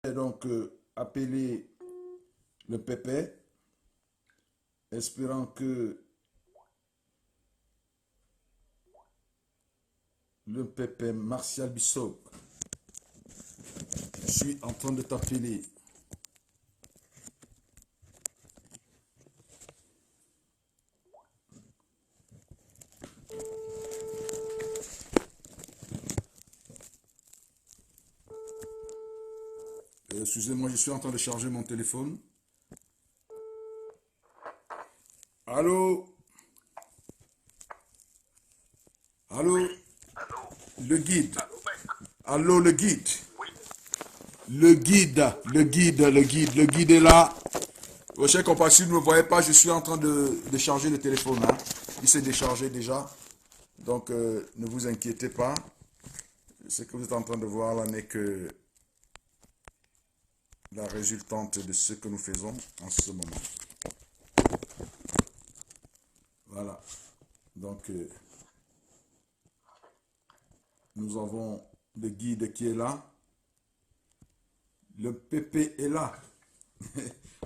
Et donc appeler le Pépé, espérant que le Pépé Martial Bissot, je suis en train de t'appeler. Excusez-moi, je suis en train de charger mon téléphone. Allô? Allô? Oui, allô, Le guide. allô, maître. Allô, le guide. Oui, Le guide est là. Cher compas, si vous ne me voyez pas, je suis en train de charger le téléphone, hein. Il s'est déchargé déjà. Donc, ne vous inquiétez pas. Ce que vous êtes en train de voir là n'est que la résultante de ce que nous faisons en ce moment. Voilà. Donc, nous avons le guide qui est là. Le PP est là.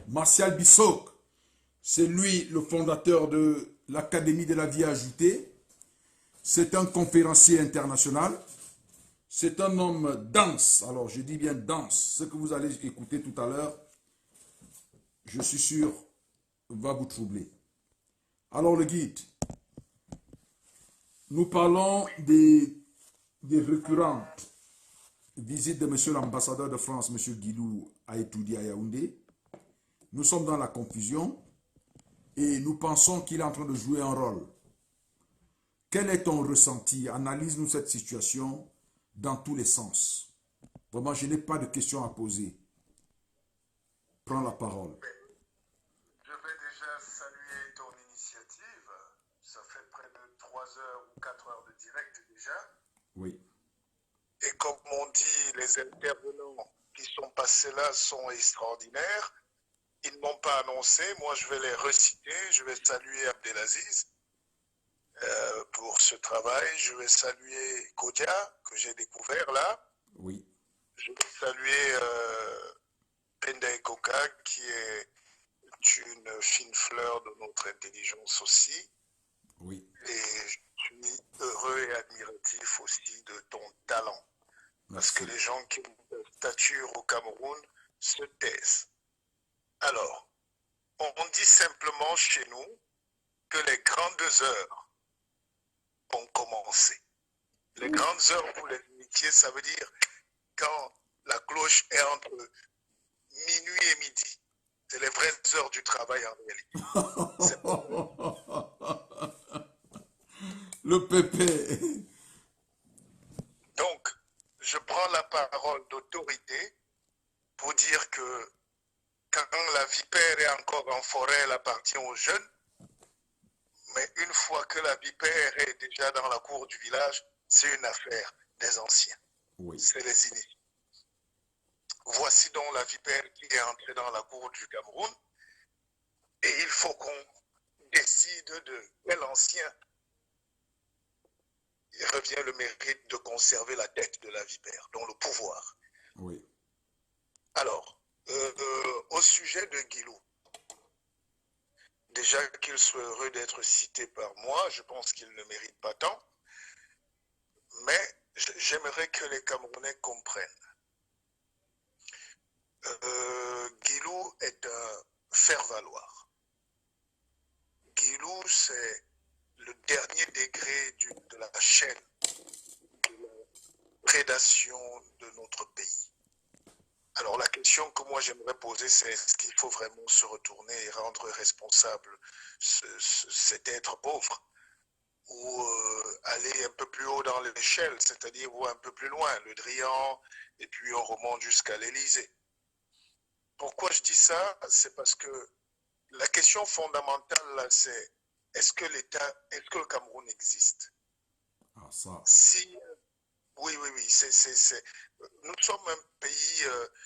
Martial Bissot, c'est lui le fondateur de l'Académie de la vie ajoutée. C'est un conférencier international. C'est un homme dense. Alors, je dis bien dense. Ce que vous allez écouter tout à l'heure, je suis sûr, va vous troubler. Alors, le guide, nous parlons des récurrentes visites de monsieur l'ambassadeur de France, monsieur Guilou, à étudier à Yaoundé. Nous sommes dans la confusion et nous pensons qu'il est en train de jouer un rôle. Quel est ton ressenti? Analyse-nous cette situation dans tous les sens. Vraiment, je n'ai pas de questions à poser. Prends la parole. je vais déjà saluer ton initiative. Ça fait près de 3 heures ou 4 heures de direct déjà. Oui. Et comme on dit, les intervenants qui sont passés là sont extraordinaires. Ils ne m'ont pas annoncé, moi je vais les reciter. Je vais saluer Abdelaziz pour ce travail. Je vais saluer Kodia, que j'ai découvert là. Oui. Je vais saluer Penda Koka, qui est une fine fleur de notre intelligence aussi. Oui. Et je suis heureux et admiratif aussi de ton talent. Parce Merci. que les gens qui ont de stature au Cameroun se taisent. Alors, on dit simplement chez nous que les grandes heures ont commencé. Les grandes heures pour les métiers, ça veut dire quand la cloche est entre minuit et midi. C'est les vraies heures du travail en réalité. C'est pas Le pépé. Donc, je prends la parole d'autorité pour dire que quand la vipère est encore en forêt, elle appartient aux jeunes. Mais une fois que la vipère est déjà dans la cour du village, c'est une affaire des anciens. Oui. C'est les initiés. Voici donc la vipère qui est entrée dans la cour du Cameroun. Et il faut qu'on décide de quel ancien il revient le mérite de conserver la tête de la vipère, donc le pouvoir. Oui. Alors, au sujet de Guilou, déjà qu'il soit heureux d'être cité par moi, je pense qu'il ne mérite pas tant, mais j'aimerais que les Camerounais comprennent. Guilou est un faire-valoir. Guilou, c'est le dernier degré de la chaîne de la prédation de notre pays. Alors la question que moi j'aimerais poser, c'est est-ce qu'il faut vraiment se retourner et rendre responsable cet être pauvre ou aller un peu plus haut dans l'échelle, c'est-à-dire ou un peu plus loin, le Drian, et puis on remonte jusqu'à l'Élysée. Pourquoi je dis ça? C'est parce que la question fondamentale là, c'est est-ce que le Cameroun existe? Ah, ça. Si oui, oui, oui, nous sommes un pays,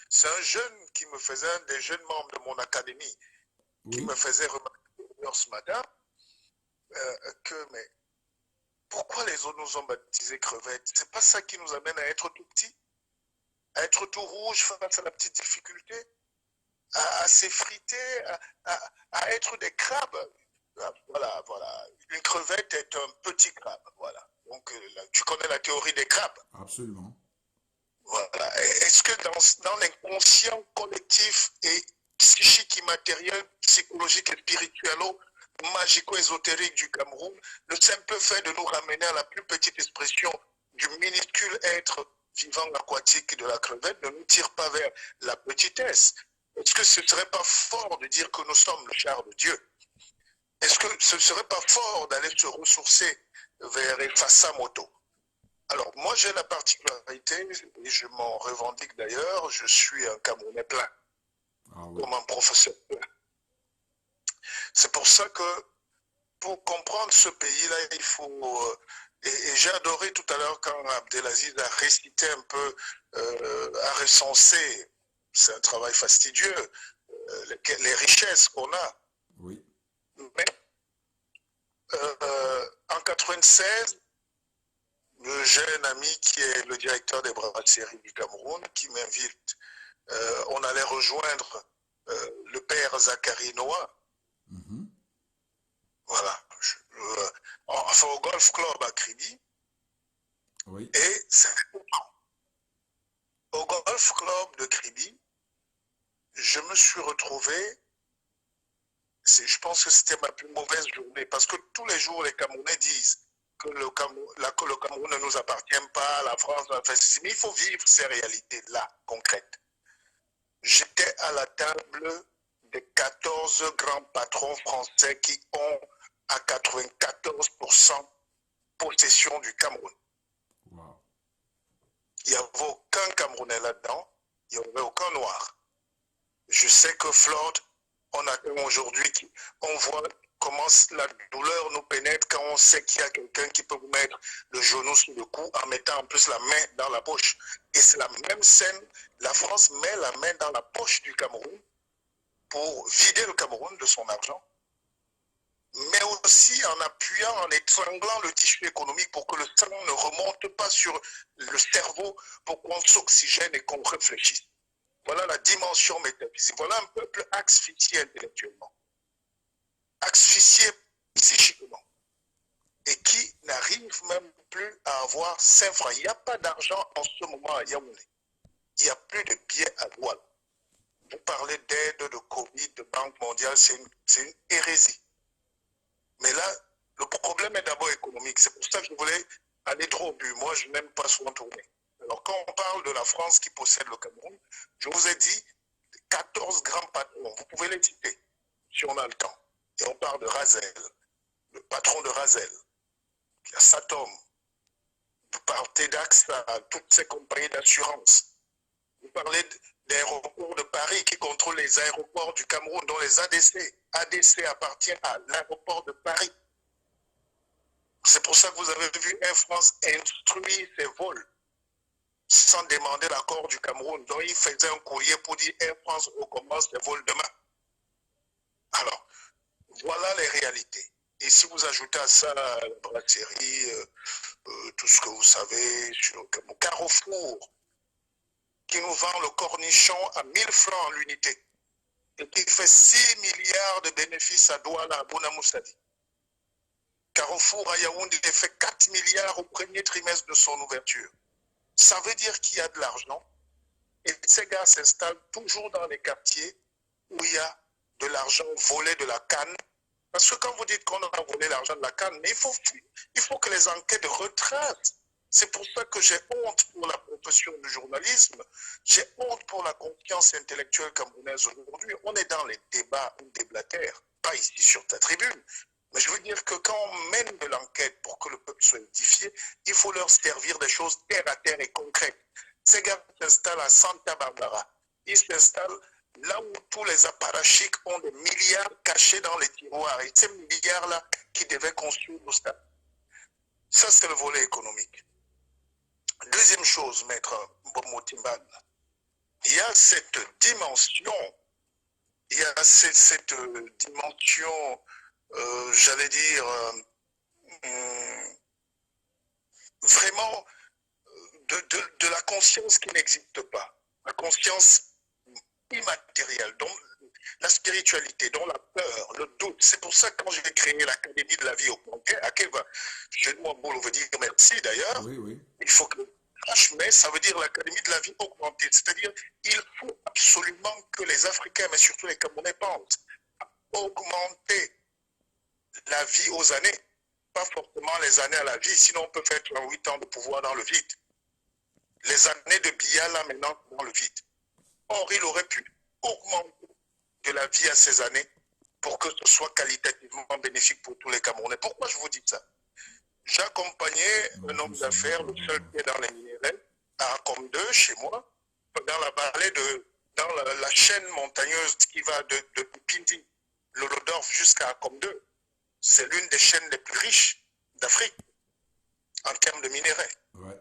c'est un jeune qui me faisait, un des jeunes membres de mon académie, qui Oui. me faisait remarquer ce matin mais pourquoi les autres nous ont baptisés crevettes? C'est pas ça qui nous amène à être tout petits. à être tout rouge face à la petite difficulté, à s'effriter, à être des crabes. Voilà, voilà. Une crevette est un petit crabe. Voilà. Donc, tu connais la théorie des crabes. Absolument. Voilà. Est-ce que dans l'inconscient collectif et psychique, immatériel, psychologique et spirituel, magico-ésotérique du Cameroun, le simple fait de nous ramener à la plus petite expression du minuscule être vivant aquatique de la crevette ne nous tire pas vers la petitesse? Est-ce que ce ne serait pas fort de dire que nous sommes le char de Dieu? Est-ce que ce ne serait pas fort d'aller se ressourcer vers Effasamoto? Alors, moi, j'ai la particularité, et je m'en revendique d'ailleurs, je suis un Camerounais plein, oui, comme un professeur plein. C'est pour ça que, pour comprendre ce pays-là, il faut... et j'ai adoré tout à l'heure quand Abdelaziz a récité un peu, a recensé, c'est un travail fastidieux, les richesses qu'on a. Oui. Mais en 96, le jeune ami qui est le directeur des brasseries du Cameroun, qui m'invite, on allait rejoindre le père Zachary Noah. Voilà. Enfin, au Golf Club à Kribi. Oui. Et c'est au Golf Club de Kribi, je me suis retrouvé, je pense que c'était ma plus mauvaise journée, parce que tous les jours, les Camerounais disent que le Cameroun ne nous appartient pas, la France, mais il faut vivre ces réalités-là, concrètes. J'étais à la table des 14 grands patrons français qui ont à 94% possession du Cameroun. Wow. Il n'y avait aucun Camerounais là-dedans, il n'y avait aucun noir. Je sais que Floyd, on atteint aujourd'hui, on voit comment la douleur nous pénètre quand on sait qu'il y a quelqu'un qui peut vous mettre le genou sous le cou en mettant en plus la main dans la poche. Et c'est la même scène, la France met la main dans la poche du Cameroun pour vider le Cameroun de son argent, mais aussi en appuyant, en étranglant le tissu économique pour que le sang ne remonte pas sur le cerveau pour qu'on s'oxygène et qu'on réfléchisse. Voilà la dimension métaphysique. Voilà un peuple asphyxié intellectuellement, asphyxié psychiquement, et qui n'arrive même plus à avoir 5 francs. Il n'y a pas d'argent en ce moment à Yaoundé. Il n'y a plus de billets à Douala. Vous parlez d'aide, de Covid, de Banque mondiale, c'est une hérésie. Mais là, le problème est d'abord économique. C'est pour ça que je voulais aller trop au but. Moi, je n'aime pas souvent tourner. Alors, quand on parle de la France qui possède le Cameroun, je vous ai dit 14 grands patrons. Vous pouvez les citer, si on a le temps. Et on parle de Razel, le patron de Razel. Il y a Satom. Vous parlez d'AXA, toutes ces compagnies d'assurance. Vous parlez d'aéroports de Paris qui contrôlent les aéroports du Cameroun, dont les ADC. ADC appartient à l'aéroport de Paris. C'est pour ça que vous avez vu Air France instruire ses vols sans demander l'accord du Cameroun. Donc il faisait un courrier pour dire Air France recommence les vols demain. Alors, voilà les réalités. Et si vous ajoutez à ça la brasserie, tout ce que vous savez sur le Cameroun, Carrefour, qui nous vend le cornichon à 1000 francs l'unité et qui fait 6 milliards de bénéfices à Douala, à Bouna Moussadi. Carrefour à Yaoundé fait 4 milliards au premier trimestre de son ouverture. Ça veut dire qu'il y a de l'argent et ces gars s'installent toujours dans les quartiers où il y a de l'argent volé de la canne. Parce que quand vous dites qu'on a volé l'argent de la canne, mais il faut que les enquêtes retracent. C'est pour ça que j'ai honte pour la profession du journalisme, j'ai honte pour la confiance intellectuelle camerounaise aujourd'hui. On est dans les débats ou déblatères, pas ici sur ta tribune. Mais je veux dire que quand on mène de l'enquête pour que le peuple soit édifié, il faut leur servir des choses terre à terre et concrètes. Ces gars s'installent à Santa Barbara. Ils s'installent là où tous les apparatchiks ont des milliards cachés dans les tiroirs. Et ces milliards-là qui devaient construire nos stades. Ça, c'est le volet économique. Deuxième chose, maître Bomotimban, il y a cette dimension, j'allais dire, vraiment de la conscience qui n'existe pas. la conscience immatérielle, dont la spiritualité, dont la peur, le doute. C'est pour ça que quand j'ai créé l'Académie de la vie augmentée, à Keva, chez nous, on veut dire merci d'ailleurs, Oui, oui. il faut que mais ça veut dire l'Académie de la vie augmentée. C'est-à-dire il faut absolument que les Africains, mais surtout les Camerounais, pensent à augmenter la vie aux années, pas forcément les années à la vie, sinon on peut faire 38 ans de pouvoir dans le vide. Les années de Biya, là, maintenant, dans le vide. Or, il aurait pu augmenter de la vie à ces années pour que ce soit qualitativement bénéfique pour tous les Camerounais. Pourquoi je vous dis ça? J'accompagnais un homme d'affaires, le seul qui est dans les minéraux, à Acom 2, chez moi, dans la vallée dans la chaîne montagneuse qui va de Pindi, le Lodorf jusqu'à Acom 2. C'est l'une des chaînes les plus riches d'Afrique en termes de minéraux. Ouais.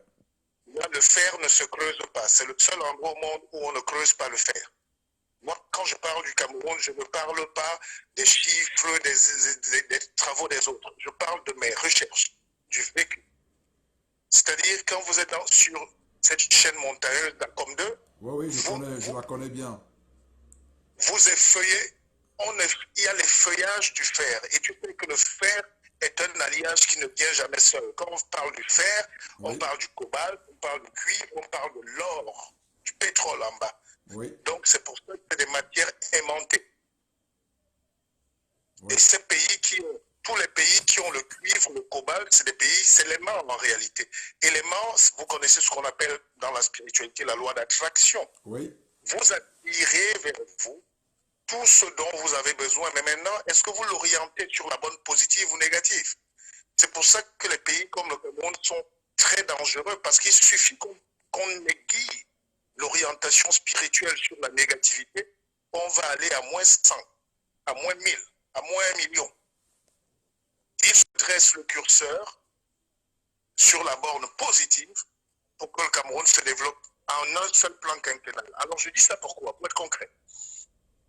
Là, le fer ne se creuse pas. C'est le seul endroit au monde où on ne creuse pas le fer. Moi, quand je parle du Cameroun, je ne parle pas des chiffres, des travaux des autres. Je parle de mes recherches, du vécu. C'est-à-dire, quand vous êtes sur cette chaîne montagneuse d'Acom 2, Oui, je la connais bien. Vous effeuillez, il y a les feuillages du fer. Et tu sais que le fer est un alliage qui ne vient jamais seul. Quand on parle du fer, oui. On parle du cobalt, on parle du cuivre, on parle de l'or, du pétrole en bas. Oui. Donc c'est pour ça que c'est des matières aimantées. Oui. Et ces pays tous les pays qui ont le cuivre, le cobalt, c'est des pays, c'est l'aimant en réalité. Et l'aimant, vous connaissez ce qu'on appelle dans la spiritualité la loi d'attraction. Oui. Vous attirez vers vous tout ce dont vous avez besoin. Mais maintenant, est-ce que vous l'orientez sur la bonne positive ou négative? C'est pour ça que les pays comme le Cameroun sont très dangereux, parce qu'il suffit qu'on aiguille l'orientation spirituelle sur la négativité, on va aller à moins 100, à moins 1000, à moins 1 million. Il se dresse le curseur sur la borne positive pour que le Cameroun se développe en un seul plan quinquennal. Alors je dis ça pourquoi? Pour être concret.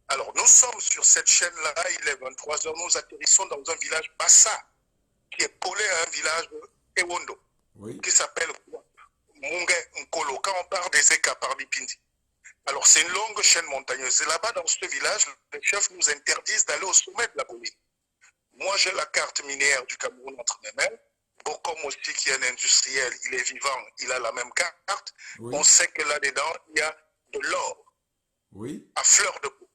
Alors nous sommes sur cette chaîne-là, il est 23h, nous atterrissons dans un village Bassa, qui est collé à un village de Ewondo, oui, qui s'appelle Mungue Nkolo, quand on part des Eka par Bipindi. Alors c'est une longue chaîne montagneuse. Et là-bas, dans ce village, les chefs nous interdisent d'aller au sommet de la colline. Moi, j'ai la carte minière du Cameroun entre mes mains. Bokom aussi, qui est un industriel, il est vivant, il a la même carte. Oui. On sait que là-dedans, il y a de l'or, oui, à fleur de peau.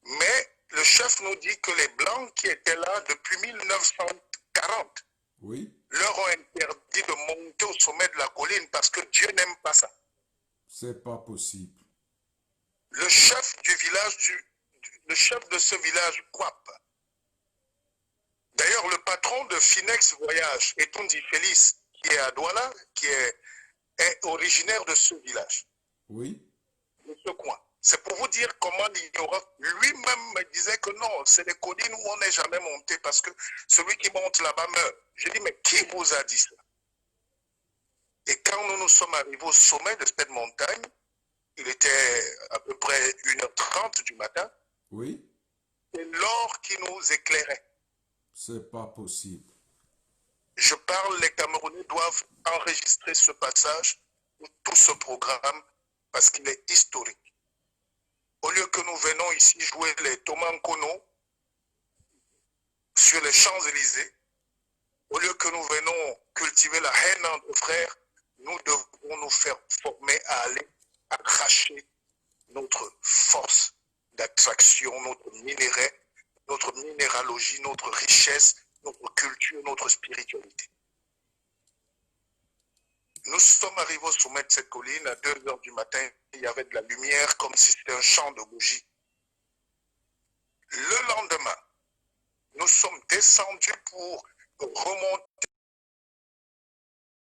Mais le chef nous dit que les Blancs qui étaient là depuis 1940, oui, leur ont interdit de monter au sommet de la colline parce que Dieu n'aime pas ça. C'est pas possible. Le chef du village, le chef de ce village, Kwap. D'ailleurs, le patron de Finex Voyage, Etundi Félix, qui est à Douala, qui est originaire de ce village. Oui. De ce coin. C'est pour vous dire comment l'ignorant lui-même me disait que non, c'est des collines où on n'est jamais monté parce que celui qui monte là-bas meurt. Je dis, mais qui vous a dit ça? Et quand nous sommes arrivés au sommet de cette montagne, il était à peu près 1h30 du matin. Oui. C'est l'or qui nous éclairait. C'est pas possible. Je parle, les Camerounais doivent enregistrer ce passage ou tout ce programme parce qu'il est historique. Au lieu que nous venons ici jouer les Thomas Nkono sur les Champs-Élysées, au lieu que nous venons cultiver la haine entre frères, nous devons nous faire former à aller arracher notre force d'attraction, notre minerai, notre minéralogie, notre richesse, notre culture, notre spiritualité. Nous sommes arrivés au sommet de cette colline à 2h du matin. Il y avait de la lumière comme si c'était un champ de bougies. Le lendemain, nous sommes descendus pour remonter.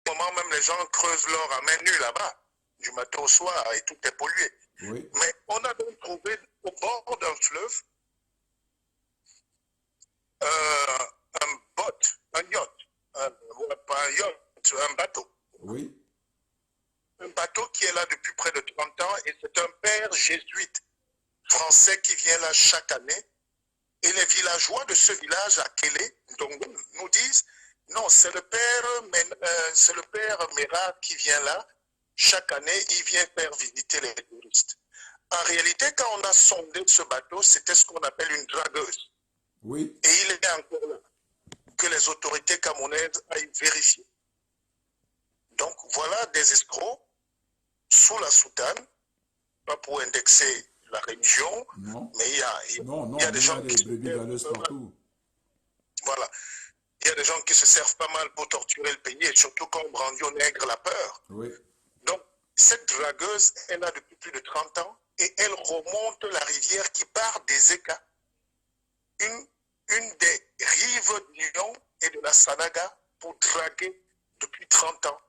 Au moment même, les gens creusent l'or à main nue là-bas, du matin au soir, et tout est pollué. Oui. Mais on a donc trouvé au bord d'un fleuve un boat, un yacht, pas un yacht, un bateau. Oui. Un bateau qui est là depuis près de 30 ans et c'est un père jésuite français qui vient là chaque année. Et les villageois de ce village à Kélé, nous disent, non, c'est le père Mera qui vient là chaque année, il vient faire visiter les touristes. En réalité, quand on a sondé ce bateau, c'était ce qu'on appelle une dragueuse. Oui. Et il est encore là. Que les autorités camerounaises aillent vérifier. Donc, voilà des escrocs sous la soutane, pas pour indexer la religion, Non. mais il y a des gens qui brebis galeuses partout. Voilà. Il y a des gens qui se servent pas mal pour torturer le pays et surtout quand on brandit aux nègres la peur. Oui. Donc, cette dragueuse est là depuis plus de 30 ans et elle remonte la rivière qui part des Eka. Une des rives du Lyon et de la Sanaga pour draguer depuis 30 ans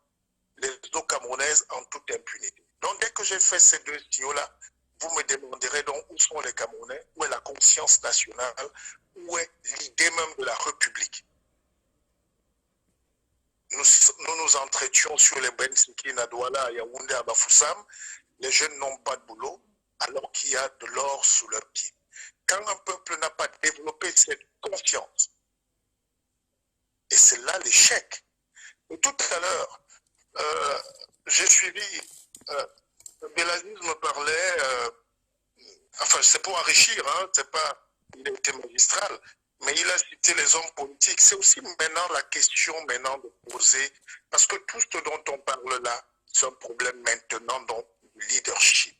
les eaux camerounaises en toute impunité. Donc, dès que j'ai fait ces deux tuyaux-là, vous me demanderez donc où sont les Camerounais, où est la conscience nationale, où est l'idée même de la République. Nous nous entretions sur les Bensikine à Douala, à Yaoundé, à Bafoussam. Les jeunes n'ont pas de boulot alors qu'il y a de l'or sous leurs pieds. Quand un peuple n'a pas développé cette conscience, et c'est là l'échec. Et tout à l'heure, j'ai suivi, Belaziz me parlait, enfin c'est pour enrichir, hein, c'est pas, il a été magistral, mais il a cité les hommes politiques. C'est aussi maintenant la question maintenant de poser, parce que tout ce dont on parle là, c'est un problème maintenant donc leadership.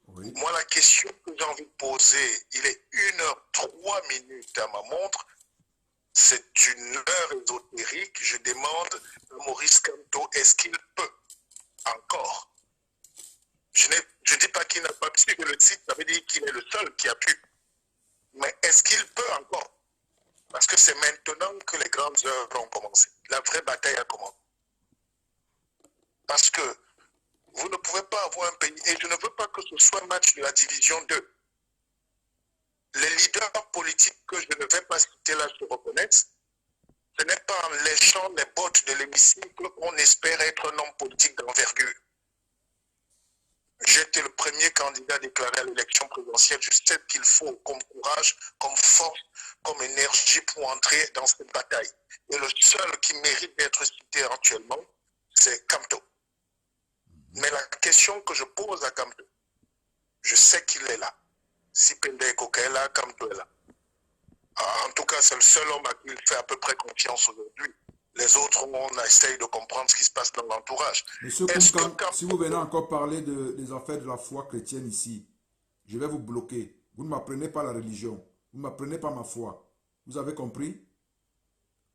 Oui. Moi, la question que j'ai envie de poser, il est 1h03 à ma montre, c'est une heure ésotérique. Je demande à Maurice Kamto, est-ce qu'il peut encore? Je ne dis pas qu'il n'a pas pu, que le titre, ça veut dire qu'il est le seul qui a pu. Mais est-ce qu'il peut encore? Parce que c'est maintenant que les grandes heures ont commencé. La vraie bataille a commencé. Parce que vous ne pouvez pas avoir un pays, et je ne veux pas que ce soit un match de la division 2. Les leaders politiques que je ne vais pas citer là se reconnaissent. Ce n'est pas en léchant les bottes de l'hémicycle qu'on espère être un homme politique d'envergure. J'étais le premier candidat déclaré à l'élection présidentielle. Je sais qu'il faut comme courage, comme force, comme énergie pour entrer dans cette bataille. Et le seul qui mérite d'être cité actuellement, c'est Kamto. Mais la question que je pose à Kamto, je sais qu'il est là. Si Pende Koka est là, Kamto est là. En tout cas, c'est le seul homme à qui il fait à peu près confiance aujourd'hui. Les autres, on essaye de comprendre ce qui se passe dans l'entourage. Monsieur Kounkan, si vous venez encore parler des affaires de la foi chrétienne ici, je vais vous bloquer. Vous ne m'apprenez pas la religion. Vous ne m'apprenez pas ma foi. Vous avez compris?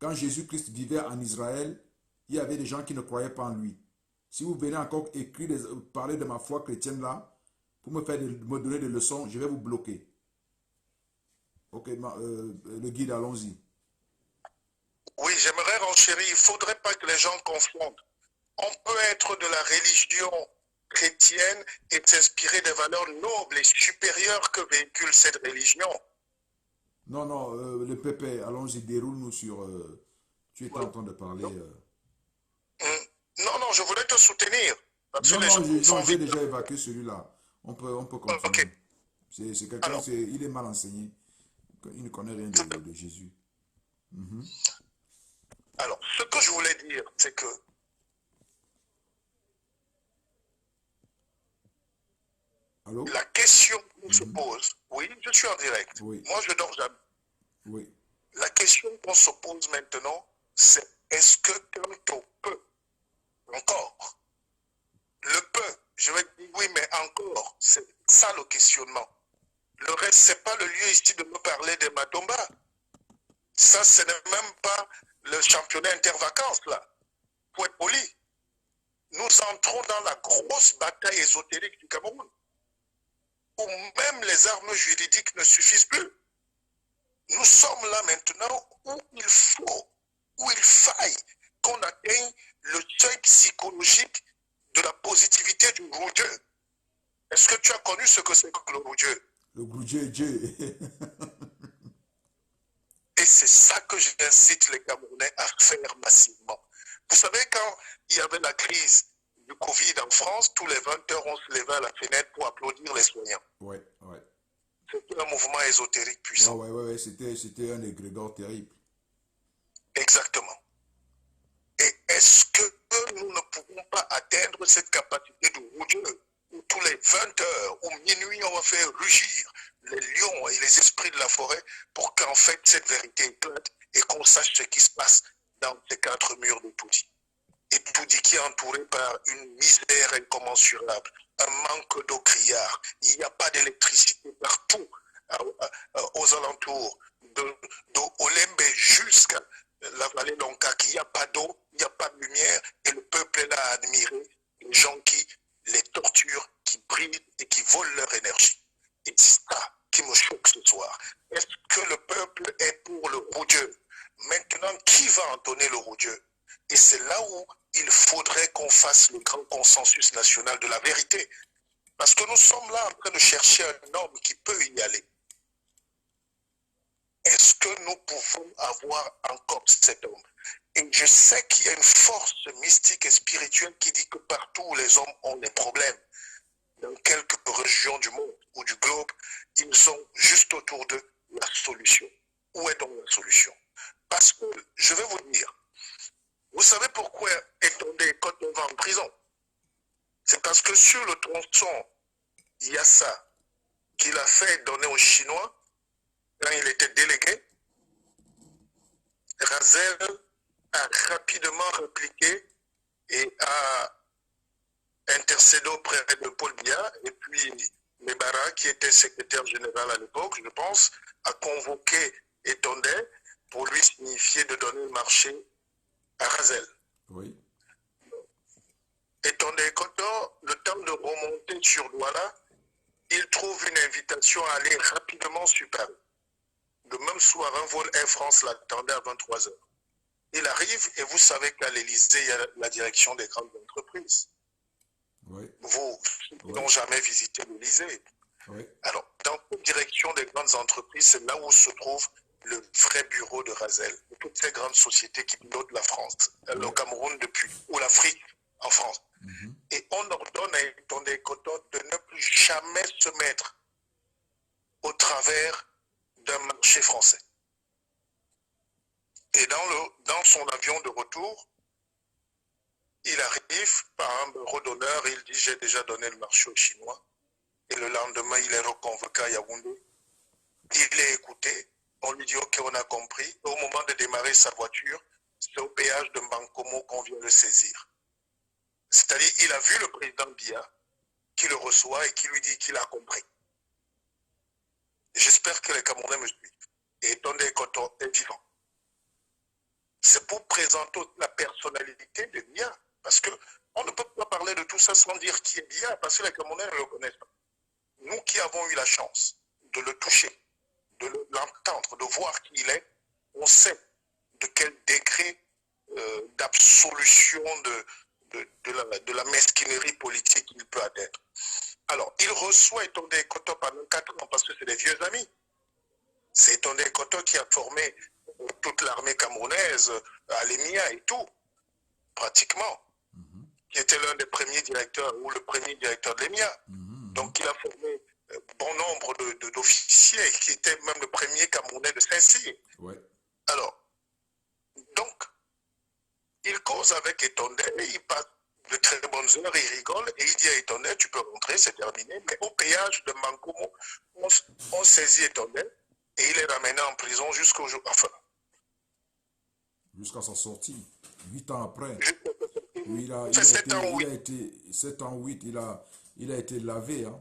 Quand Jésus-Christ vivait en Israël, il y avait des gens qui ne croyaient pas en lui. Si vous venez encore écrire, parler de ma foi chrétienne là, pour me donner des leçons, je vais vous bloquer. Ok, le guide, allons-y. Oui, j'aimerais renchérir. Il ne faudrait pas que les gens confondent. On peut être de la religion chrétienne et s'inspirer des valeurs nobles et supérieures que véhicule cette religion. Non, non, le pépé, allons-y, déroule-nous sur... tu étais en train de parler... Non, non, je voulais te soutenir. Non, j'ai déjà évacué celui-là. On peut continuer. Okay. C'est quelqu'un, il est mal enseigné. Il ne connaît rien de Jésus. Alors, ce que je voulais dire, c'est que allô? La question qu'on se pose, oui, je suis en direct. Oui. Moi, je dors jamais. Oui. La question qu'on se pose maintenant, c'est est-ce que Kamto peut encore? Le peut, je vais dire oui, mais encore, c'est ça le questionnement. Le reste, ce n'est pas le lieu ici de me parler des Matomba. Ça, ce n'est même pas le championnat intervacances, là. Pour être poli. Nous entrons dans la grosse bataille ésotérique du Cameroun, où même les armes juridiques ne suffisent plus. Nous sommes là maintenant où il faille qu'on atteigne le seuil psychologique de la positivité du gros Dieu. Est-ce que tu as connu ce que c'est que le gros Dieu? Le gros Dieu est Dieu. Et c'est ça que j'incite les Camerounais à faire massivement. Vous savez, quand il y avait la crise du Covid en France, tous les 20 heures, on se levait à la fenêtre pour applaudir les soignants. Ouais, ouais. C'était un mouvement ésotérique puissant. Ouais, c'était un égrégore terrible. Exactement. Et est-ce que nous ne pouvons pas pas atteindre cette capacité de roudieux où tous les 20 heures ou minuit, on va faire rugir les lions et les esprits de la forêt pour qu'en fait cette vérité éclate et qu'on sache ce qui se passe dans ces 4 murs de Toudi. Et Toudi qui est entouré par une misère incommensurable, un manque d'eau criard, il n'y a pas d'électricité partout aux alentours, d'Olembe jusqu'à la vallée d'Onkak, il n'y a pas d'eau, il n'y a pas de lumière, et le peuple est là à admirer les gens qui les torturent, qui brident et qui volent leur énergie. Et c'est ça qui me choque ce soir. Est-ce que le peuple est pour le roudieux? Maintenant, qui va entonner le roudieux? Et c'est là où il faudrait qu'on fasse le grand consensus national de la vérité. Parce que nous sommes là en train de chercher un homme qui peut y aller. Est-ce que nous pouvons avoir encore cet homme? Et je sais qu'il y a une force mystique et spirituelle qui dit que partout où les hommes ont des problèmes, dans quelques régions du monde ou du globe, ils sont juste autour de la solution. Où est donc la solution? Parce que, je vais vous dire, vous savez pourquoi Etondé Koto va en prison? C'est parce que sur le tronçon, il y a ça qu'il a fait donner aux Chinois quand il était délégué. Razel a rapidement répliqué et a intercédé auprès de Paul Biya, et puis Mebara, qui était secrétaire général à l'époque, je pense, a convoqué Etondé pour lui signifier de donner le marché à Razel. Oui. Etondé Koto, le temps de remonter sur Douala, il trouve une invitation à aller rapidement sur Paris. Le même soir, un vol Air France l'attendait à 23 h. Il arrive et vous savez qu'à l'Élysée, il y a la direction des grandes entreprises. Oui. Vous qui n'ont jamais visité l'Élysée. Oui. Alors, dans cette direction des grandes entreprises, c'est là où se trouve le vrai bureau de Razel, de toutes ces grandes sociétés qui pilotent la France, le Cameroun depuis, ou l'Afrique en France. Et on ordonne à Etondé Koto de ne plus jamais se mettre au travers d'un marché français. Et dans son avion de retour, il arrive par un bureau d'honneur et il dit « j'ai déjà donné le marché aux Chinois ». Et le lendemain, il est reconvoqué à Yaoundé. Il est écouté. On lui dit « ok, on a compris ». Et au moment de démarrer sa voiture, c'est au péage de Mbankomo qu'on vient le saisir. C'est-à-dire, il a vu le président Biya qui le reçoit et qui lui dit qu'il a compris. J'espère que les Camerounais me suivent. Et Etondé Koto est vivant. C'est pour présenter la personnalité de Biya. Parce qu'on ne peut pas parler de tout ça sans dire qui est Biya, parce que les Camerounais ne le connaissent pas. Nous qui avons eu la chance de le toucher, de l'entendre, de voir qui il est, on sait de quel degré d'absolution de la mesquinerie politique il peut atteindre. Alors, il reçoit Etondé Koto pendant 4 ans parce que c'est des vieux amis. C'est Etondé Koto qui a formé toute l'armée camerounaise à l'EMIA et tout, pratiquement, qui était l'un des premiers directeurs ou le premier directeur de l'EMIA. Donc, il a formé bon nombre d'officiers qui était même le premier Camerounais de Saint-Cyr. Ouais. Alors, donc, il cause avec Etondé, il passe de très bonnes heures, il rigole et il dit à Etondé, tu peux rentrer, c'est terminé. Mais au péage de Mankomo, on saisit Etondé et il est ramené en prison jusqu'au jour. Enfin. Jusqu'à sa sortie, 8 ans après. Oui, il a été 7 ans, 8, il a été lavé, hein.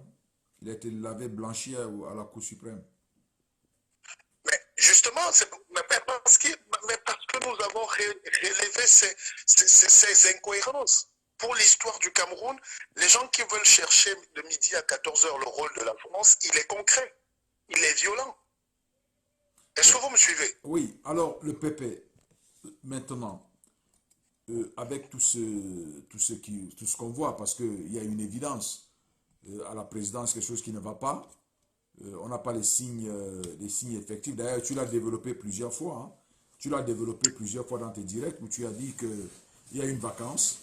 Il a été lavé, blanchi à la Cour suprême. Mais justement, parce que nous avons relevé ces incohérences. Pour l'histoire du Cameroun, les gens qui veulent chercher de midi à 14 h le rôle de la France, il est concret, il est violent. Est-ce que vous me suivez? Oui, alors le PP, maintenant, avec tout ce qu'on voit, parce qu'il y a une évidence à la présidence, quelque chose qui ne va pas, on n'a pas les signes effectifs. D'ailleurs, tu l'as développé plusieurs fois. Hein. Tu l'as développé plusieurs fois dans tes directs où tu as dit qu'il y a une vacance.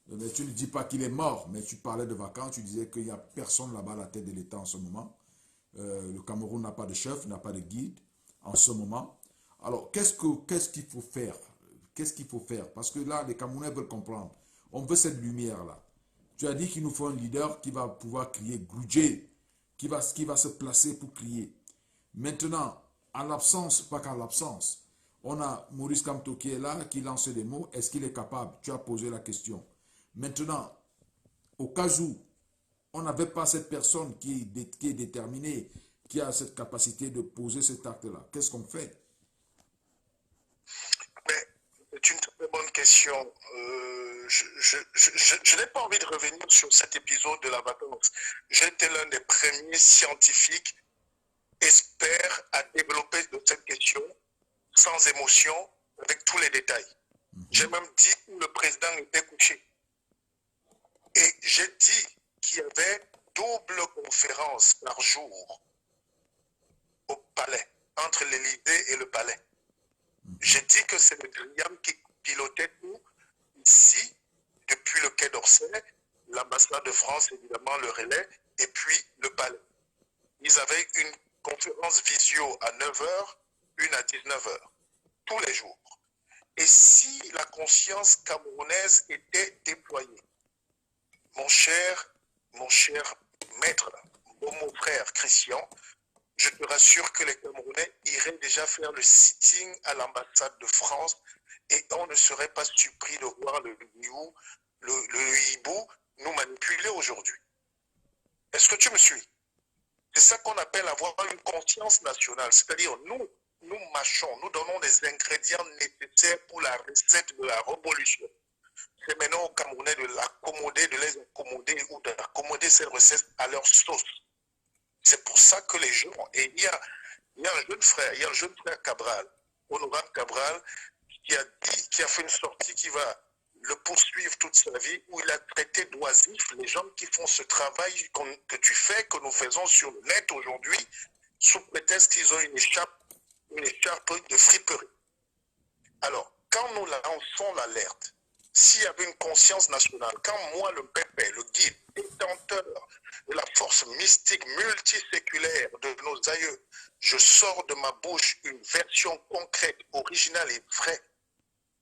Mais tu ne dis pas qu'il est mort, mais tu parlais de vacances. Tu disais qu'il n'y a personne là-bas à la tête de l'État en ce moment. Le Cameroun n'a pas de chef, n'a pas de guide en ce moment. Alors, qu'est-ce qu'il faut faire? Qu'est-ce qu'il faut faire? Parce que là, les Camerounais veulent comprendre. On veut cette lumière-là. Tu as dit qu'il nous faut un leader qui va pouvoir crier Goudjé, qui va se placer pour crier. Maintenant, à l'absence, pas qu'à l'absence, on a Maurice Kamto qui est là, qui lance des mots. Est-ce qu'il est capable? Tu as posé la question. Maintenant, au cas où on n'avait pas cette personne qui est déterminée, qui a cette capacité de poser cet acte-là, qu'est-ce qu'on fait? C'est une très bonne question. Je n'ai pas envie de revenir sur cet épisode de la vacance. J'étais l'un des premiers scientifiques experts à développer de cette question sans émotion, avec tous les détails. J'ai même dit où le président était couché. Et j'ai dit qu'il y avait double conférence par jour au palais, entre l'Élysée et le palais. J'ai dit que c'est le Driam qui pilotait tout ici, depuis le Quai d'Orsay, l'ambassade de France, évidemment, le relais, et puis le palais. Ils avaient une conférence visio à 9h, une à 19h, tous les jours. Et si la conscience camerounaise était déployée, mon cher maître, mon frère Christian, je te rassure que les Camerounais iraient déjà faire le sitting à l'ambassade de France et on ne serait pas surpris de voir le hibou nous manipuler aujourd'hui. Est-ce que tu me suis? C'est ça qu'on appelle avoir une conscience nationale. C'est-à-dire, nous mâchons, nous donnons des ingrédients nécessaires pour la recette de la révolution. C'est maintenant aux Camerounais de l'accommoder, de les accommoder ou d'accommoder ces recettes à leur sauce. C'est pour ça que les gens, et il y a un jeune frère Cabral, Honorable Cabral, qui a fait une sortie qui va le poursuivre toute sa vie, où il a traité d'oisifs les gens qui font ce travail que tu fais, que nous faisons sur le net aujourd'hui, sous prétexte qu'ils ont une écharpe de friperie. Alors, quand nous lançons l'alerte, s'il y avait une conscience nationale, quand moi, le pépé, le guide, détenteur de la force mystique multiséculaire de nos aïeux, je sors de ma bouche une version concrète, originale et vraie,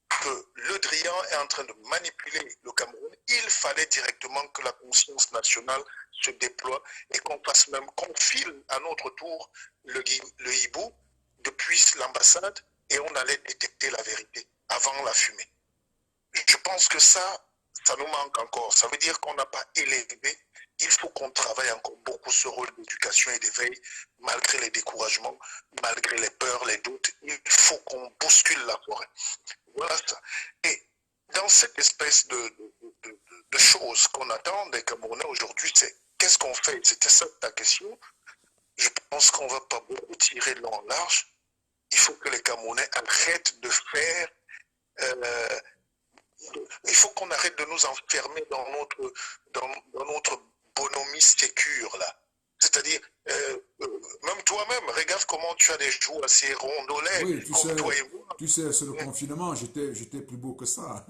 que le Drian est en train de manipuler le Cameroun, il fallait directement que la conscience nationale se déploie et qu'on fasse même, qu'on file à notre tour le hibou depuis l'ambassade et on allait détecter la vérité avant la fumée. Je pense que ça nous manque encore. Ça veut dire qu'on n'a pas élevé. Il faut qu'on travaille encore beaucoup ce rôle d'éducation et d'éveil, malgré les découragements, malgré les peurs, les doutes. Il faut qu'on bouscule la forêt. Voilà ça. Et dans cette espèce de choses qu'on attend des Camerounais aujourd'hui, c'est qu'est-ce qu'on fait? C'était ça ta question. Je pense qu'on ne va pas beaucoup tirer de long en large. Il faut que les Camerounais arrêtent de faire... il faut qu'on arrête de nous enfermer dans notre bonhomie sécure, là. C'est-à-dire, même toi-même, regarde comment tu as des joues assez rondolets, Oui, comme toi et moi. tu sais, c'est le confinement, j'étais plus beau que ça.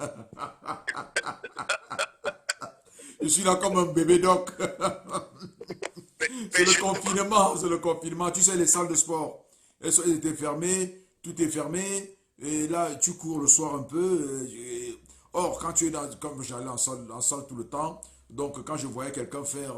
Je suis là comme un bébé doc. C'est le confinement. Tu sais, les salles de sport, elles étaient fermées, tout est fermé. Et là, tu cours le soir un peu. Or, quand tu es comme j'allais en salle tout le temps, donc quand je voyais quelqu'un faire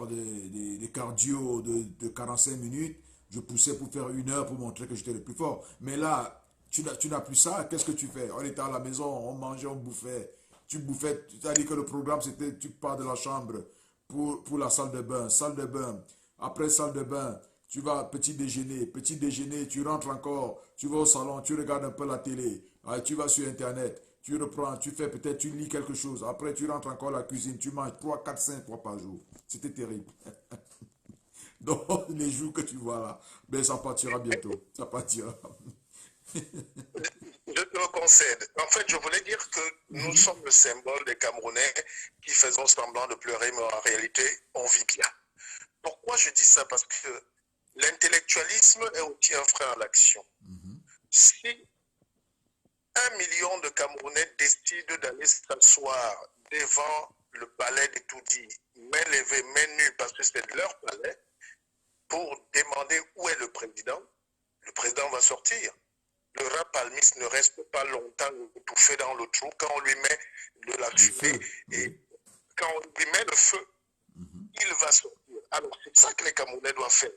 des cardio de 45 minutes, je poussais pour faire 1 heure pour montrer que j'étais le plus fort. Mais là, tu n'as plus ça. Qu'est-ce que tu fais? On était à la maison, on mangeait, on bouffait. Tu bouffais, tu as dit que le programme, c'était tu pars de la chambre pour la salle de bain. Salle de bain. Après salle de bain, tu vas petit déjeuner. Petit déjeuner, tu rentres encore. Tu vas au salon, tu regardes un peu la télé. Tu vas sur Internet. Tu reprends, tu fais peut-être, tu lis quelque chose. Après, tu rentres encore à la cuisine. Tu manges 3, 4, 5 fois par jour. C'était terrible. Donc, les jours que tu vois là, ben, ça partira bientôt. Ça partira. Je te le concède. En fait, je voulais dire que nous sommes le symbole des Camerounais qui faisons semblant de pleurer, mais en réalité, on vit bien. Pourquoi je dis ça? Parce que l'intellectualisme est aussi un frein à l'action. Si 1 million de Camerounais décident d'aller s'asseoir devant le palais de Toudi, main levée, main nue, parce que c'est leur palais, pour demander où est le président va sortir. le rat palmiste ne reste pas longtemps étouffé dans le trou quand on lui met de la fumée et quand on lui met le feu, il va sortir. Alors, c'est ça que les Camerounais doivent faire.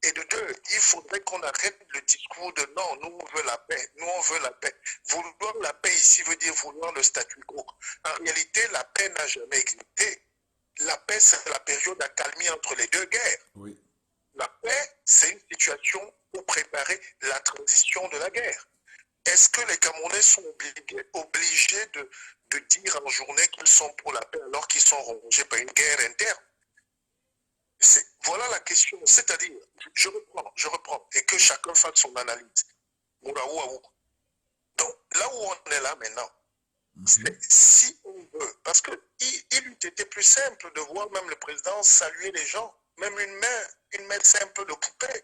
Et de deux, il faudrait qu'on arrête le discours de non, nous on veut la paix, nous on veut la paix. Vouloir la paix ici veut dire vouloir le statu quo. En réalité, la paix n'a jamais existé. La paix, c'est la période d'accalmie entre les deux guerres. Oui. La paix, c'est une situation pour préparer la transition de la guerre. Est-ce que les Camerounais sont obligés de dire en journée qu'ils sont pour la paix alors qu'ils sont rongés par une guerre interne? Voilà la question. C'est-à-dire, je reprends, et que chacun fasse son analyse. Donc, là où on est là maintenant, si on veut, parce qu'il eût été plus simple de voir même le président saluer les gens, même une main simple de poupée.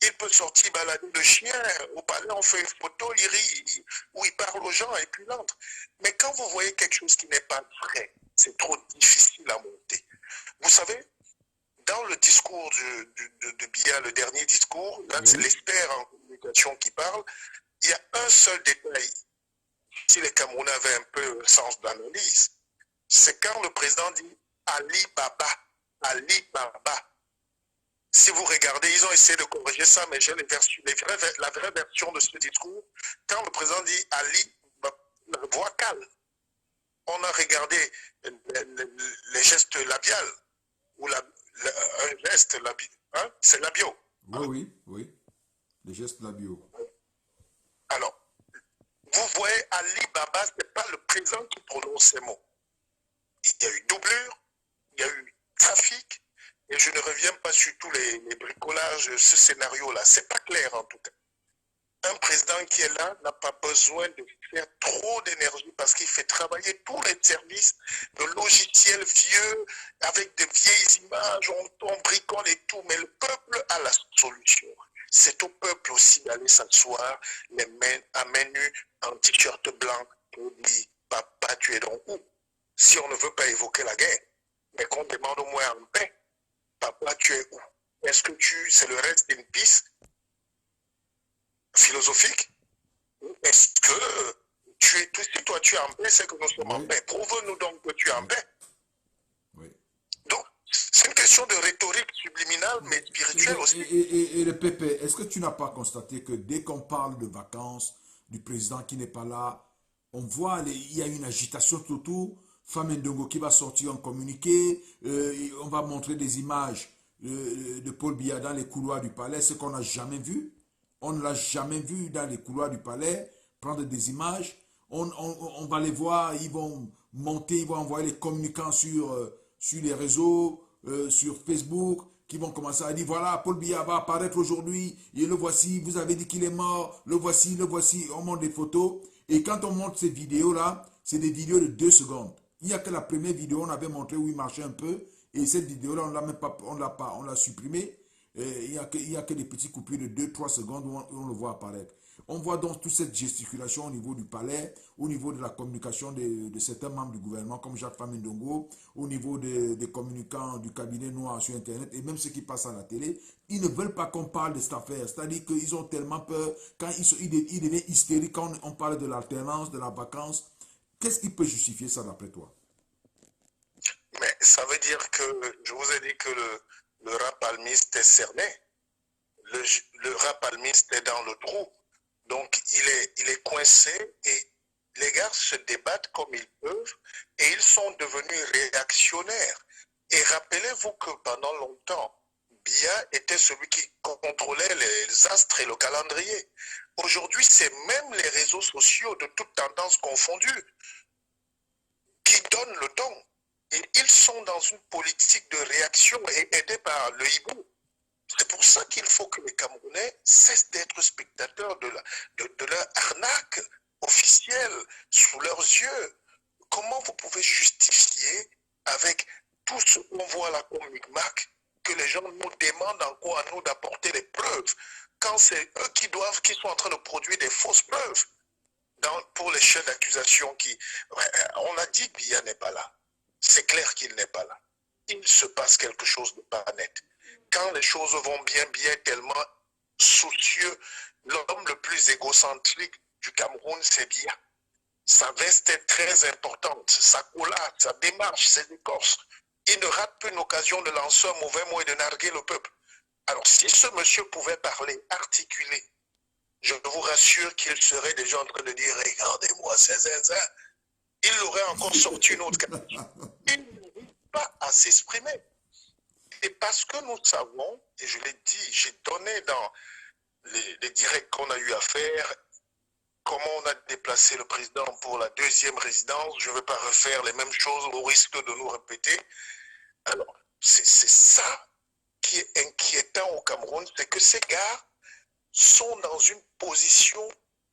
Il peut sortir balader le chien, au palais on fait une photo, il rit, ou il parle aux gens et puis il entre. Mais quand vous voyez quelque chose qui n'est pas vrai, c'est trop difficile à monter. Vous savez, dans le discours de Biya, le dernier discours, là c'est l'expert en communication qui parle, il y a un seul détail. Si les Camerounais avaient un peu le sens d'analyse, c'est quand le président dit Ali Baba, Ali Baba. Si vous regardez, ils ont essayé de corriger ça, mais j'ai la vraie version de ce discours. Quand le président dit Ali, la voix calme, on a regardé les gestes labiaux, ou un geste labial, hein? C'est labiaux. Oui. Les gestes labiaux. Alors, vous voyez, Ali Baba, ce n'est pas le président qui prononce ces mots. Il y a eu doublure, il y a eu trafic, et je ne reviens pas sur tous les bricolages, ce scénario-là. Ce n'est pas clair en tout cas. Un président qui est là n'a pas besoin de faire trop d'énergie parce qu'il fait travailler tous les services, de logiciels vieux, avec de vieilles images, on bricole et tout, mais le peuple a la solution. C'est au peuple aussi d'aller s'asseoir, les mains à main nues, en t-shirt blanc, pour dire, papa, tu es donc où? Si on ne veut pas évoquer la guerre, mais qu'on demande au moins en paix, papa, tu es où? Est-ce que c'est le reste d'une piste philosophique? Est-ce que si toi tu es en paix, c'est que nous sommes en paix. Prouve-nous donc que tu es en paix. Donc, c'est une question de rhétorique subliminale, mais spirituelle aussi. Et le PP, est-ce que tu n'as pas constaté que dès qu'on parle de vacances, du président qui n'est pas là, on voit, il y a une agitation tout autour. Femme Ndongo qui va sortir en communiqué, on va montrer des images de Paul Biya dans les couloirs du palais, ce qu'on n'a jamais vu. On ne l'a jamais vu dans les couloirs du palais, prendre des images. On va les voir, ils vont monter, ils vont envoyer les communicants sur les réseaux, sur Facebook, qui vont commencer à dire, voilà, Paul Biya va apparaître aujourd'hui, et le voici, vous avez dit qu'il est mort, le voici, on montre des photos. Et quand on montre ces vidéos-là, c'est des vidéos de 2 secondes. Il n'y a que la première vidéo, on avait montré où il marchait un peu, et cette vidéo-là, on l'a supprimée. Il n'y a que des petits coupures de 2-3 secondes où on le voit apparaître. On voit donc toute cette gesticulation au niveau du palais, au niveau de la communication de certains membres du gouvernement, comme Jacques Ndongo, au niveau des communicants du cabinet noir sur Internet, et même ceux qui passent à la télé. Ils ne veulent pas qu'on parle de cette affaire. C'est-à-dire qu'ils ont tellement peur, quand ils deviennent hystériques quand on parle de l'alternance, de la vacance. Qu'est-ce qui peut justifier ça d'après toi? Mais ça veut dire que, je vous ai dit que le rat palmiste est cerné. Le rat palmiste est dans le trou. Donc, il est coincé et les gars se débattent comme ils peuvent et ils sont devenus réactionnaires. Et rappelez-vous que pendant longtemps, Biya était celui qui contrôlait les astres et le calendrier. Aujourd'hui, c'est même les réseaux sociaux de toutes tendances confondues qui donnent le ton. Et ils sont dans une politique de réaction et aidés par le hibou. C'est pour ça qu'il faut que les Camerounais cessent d'être spectateurs de leur arnaque officielle sous leurs yeux. Comment vous pouvez justifier avec tout ce qu'on voit là comme micmac que les gens nous demandent encore à nous d'apporter des preuves quand c'est eux qui sont en train de produire des fausses preuves pour les chefs d'accusation on a dit que Biya n'est pas là. C'est clair qu'il n'est pas là. Il se passe quelque chose de pas net. Quand les choses vont bien, Biya est tellement soucieux, l'homme le plus égocentrique du Cameroun, c'est Biya. Sa veste est très importante, sa collade, sa démarche, ses écorces. Il ne rate pas une occasion de lancer un mauvais mot et de narguer le peuple. Alors, si ce monsieur pouvait parler, articuler, je vous rassure qu'il serait déjà en train de dire, regardez-moi ces zinzins. Il aurait encore sorti une autre carte. Il n'arrive pas à s'exprimer. Et parce que nous savons, et je l'ai dit, j'ai donné dans les directs qu'on a eu à faire, comment on a déplacé le président pour la deuxième résidence. Je ne veux pas refaire les mêmes choses au risque de nous répéter. Alors, c'est ça qui est inquiétant au Cameroun, c'est que ces gars sont dans une position